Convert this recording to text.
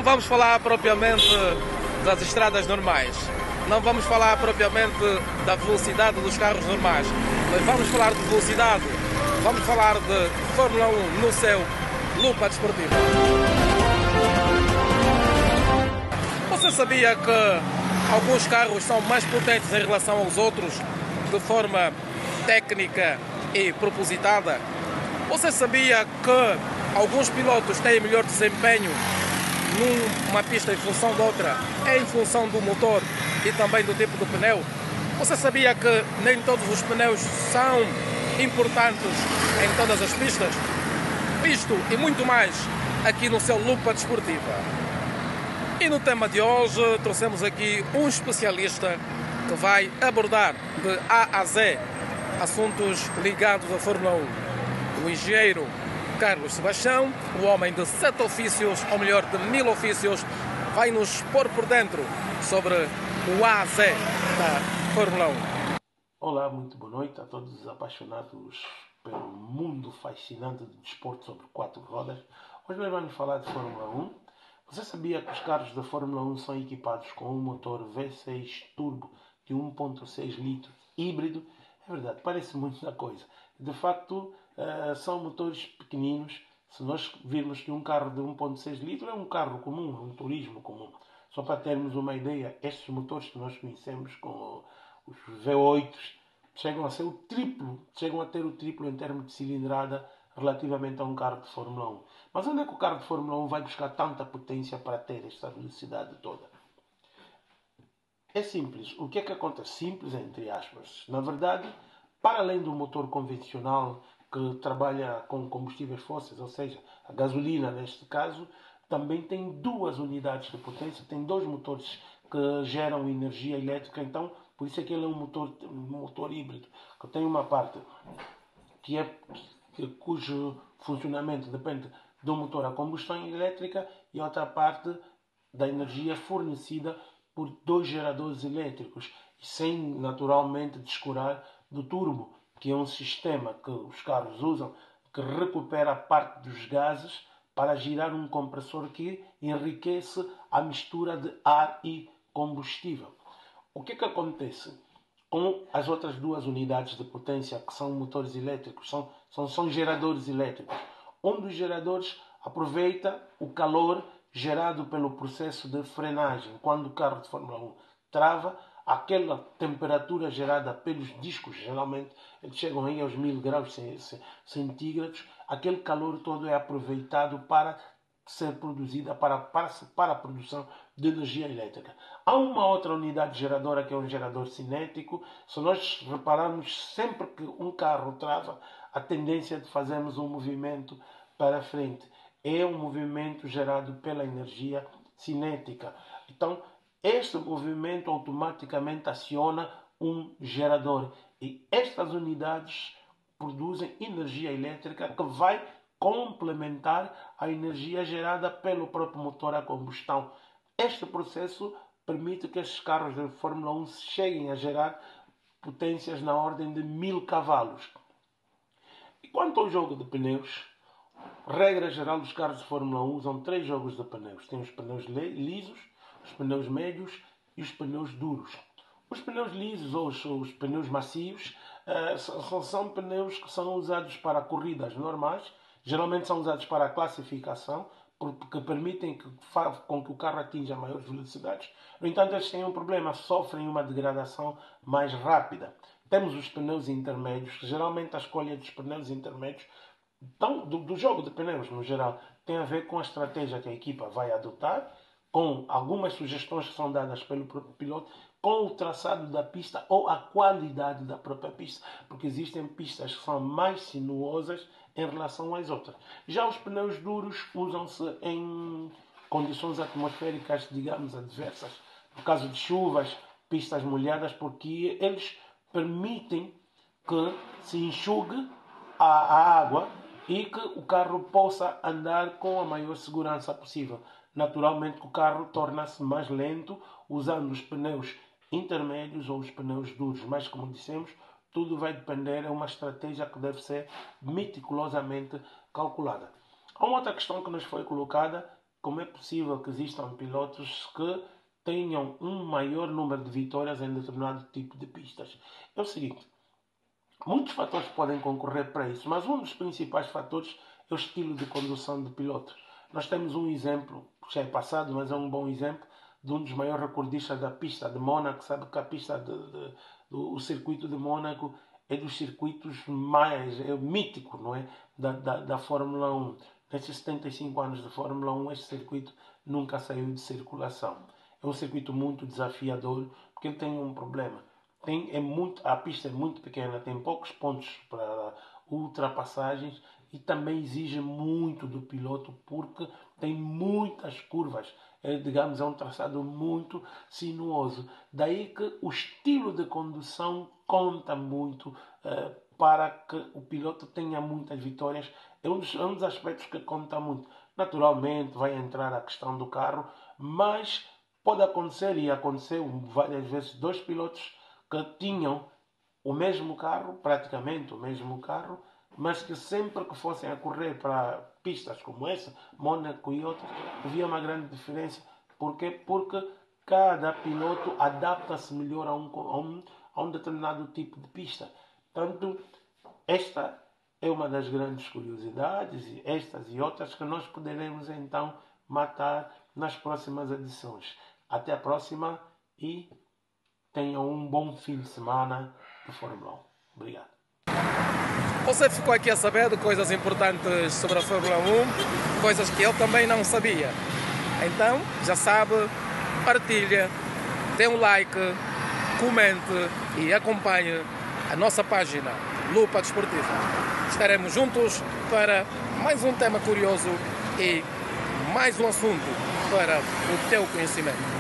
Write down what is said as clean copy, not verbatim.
vamos falar propriamente das estradas normais. Não vamos falar propriamente da velocidade dos carros normais. Mas vamos falar de velocidade. Vamos falar de Fórmula 1 no céu, lupa desportiva. Você sabia que alguns carros são mais potentes em relação aos outros de forma técnica e propositada? Você sabia que alguns pilotos têm melhor desempenho numa pista em função de outra, em função do motor e também do tipo de pneu? Você sabia que nem todos os pneus são importantes em todas as pistas? Isto e muito mais aqui no seu Lupa Desportiva. E no tema de hoje trouxemos aqui um especialista que vai abordar de A a Z assuntos ligados à Fórmula 1. O engenheiro Carlos Sebastião, o homem de 7 ofícios, ou melhor, de 1000 ofícios, vai nos pôr por dentro sobre o A a Z da Fórmula 1. Olá, muito boa noite a todos os apaixonados pelo mundo fascinante do desporto sobre 4 rodas. Hoje nós vamos falar de Fórmula 1. Você sabia que os carros da Fórmula 1 são equipados com um motor V6 turbo de 1.6 litros híbrido? É verdade, parece muito na coisa. De facto, são motores pequeninos. Se nós virmos que um carro de 1.6 litros é um carro comum, um turismo comum. Só para termos uma ideia, estes motores que nós conhecemos com os V8 chegam a ser o triplo, chegam a ter o triplo em termos de cilindrada relativamente a um carro de Fórmula 1. Mas onde é que o carro de Fórmula 1 vai buscar tanta potência para ter esta velocidade toda? É simples. O que é que acontece? Simples, entre aspas. Na verdade, para além do motor convencional que trabalha com combustíveis fósseis, ou seja, a gasolina neste caso, também tem 2 unidades de potência, tem 2 motores que geram energia elétrica. Então, por isso é que ele é um motor híbrido, que tem uma parte cujo funcionamento depende do motor a combustão elétrica e outra parte da energia fornecida por 2 geradores elétricos, sem naturalmente descurar do turbo, que é um sistema que os carros usam, que recupera a parte dos gases para girar um compressor que enriquece a mistura de ar e combustível. O que acontece com as outras 2 unidades de potência, que são motores elétricos, são geradores elétricos? Um dos geradores aproveita o calor gerado pelo processo de frenagem. Quando o carro de Fórmula 1 trava, aquela temperatura gerada pelos discos, geralmente eles chegam aí aos 1000 graus centígrados, aquele calor todo é aproveitado para ser produzida para a produção de energia elétrica. Há uma outra unidade geradora que é um gerador cinético. Se nós repararmos, sempre que um carro trava, a tendência de fazermos um movimento para frente é um movimento gerado pela energia cinética. Então, este movimento automaticamente aciona um gerador e estas unidades produzem energia elétrica que vai complementar a energia gerada pelo próprio motor a combustão. Este processo permite que estes carros de Fórmula 1 cheguem a gerar potências na ordem de 1000 cavalos. E quanto ao jogo de pneus, regra geral dos carros de Fórmula 1 usam 3 jogos de pneus. Tem os pneus lisos, os pneus médios e os pneus duros. Os pneus lisos ou os pneus macios são pneus que são usados para corridas normais. Geralmente são usados para a classificação, porque permitem com que o carro atinja maiores velocidades. No entanto, eles têm um problema, sofrem uma degradação mais rápida. Temos os pneus intermédios, que geralmente a escolha dos pneus intermédios, do jogo de pneus no geral, tem a ver com a estratégia que a equipa vai adotar, com algumas sugestões que são dadas pelo próprio piloto, com o traçado da pista ou a qualidade da própria pista, porque existem pistas que são mais sinuosas em relação às outras. Já os pneus duros usam-se em condições atmosféricas, digamos, adversas. No caso de chuvas, pistas molhadas, porque eles permitem que se enxugue a água e que o carro possa andar com a maior segurança possível. Naturalmente que o carro torna-se mais lento usando os pneus intermédios ou os pneus duros, mas como dissemos, tudo vai depender, é uma estratégia que deve ser meticulosamente calculada. Há uma outra questão que nos foi colocada, como é possível que existam pilotos que tenham um maior número de vitórias em determinado tipo de pistas. É o seguinte, muitos fatores podem concorrer para isso, mas um dos principais fatores é o estilo de condução do piloto. Nós temos um exemplo, já é passado, mas é um bom exemplo, de um dos maiores recordistas da pista de Mônaco. Sabe que a pista do circuito de Mônaco é dos circuitos mais mítico, não é? Da Fórmula 1. Nesses 75 anos de Fórmula 1, este circuito nunca saiu de circulação. É um circuito muito desafiador, porque ele tem um problema. A pista é muito pequena, tem poucos pontos para ultrapassagens e também exige muito do piloto porque tem muitas curvas. Digamos, é um traçado muito sinuoso. Daí que o estilo de condução conta muito para que o piloto tenha muitas vitórias. É um dos aspectos que conta muito. Naturalmente vai entrar a questão do carro, mas pode acontecer, e aconteceu várias vezes, dois pilotos que tinham o mesmo carro, praticamente o mesmo carro, mas que sempre que fossem a correr para pistas como essa, Mônaco e outras, havia uma grande diferença. Porquê? Porque cada piloto adapta-se melhor a um determinado tipo de pista. Portanto, esta é uma das grandes curiosidades, e estas e outras que nós poderemos então matar nas próximas edições. Até a próxima e tenham um bom fim de semana de Fórmula 1. Obrigado. Você ficou aqui a saber de coisas importantes sobre a Fórmula 1, coisas que eu também não sabia. Então, já sabe, partilha, dê um like, comente e acompanhe a nossa página Lupa Desportiva. Estaremos juntos para mais um tema curioso e mais um assunto para o teu conhecimento.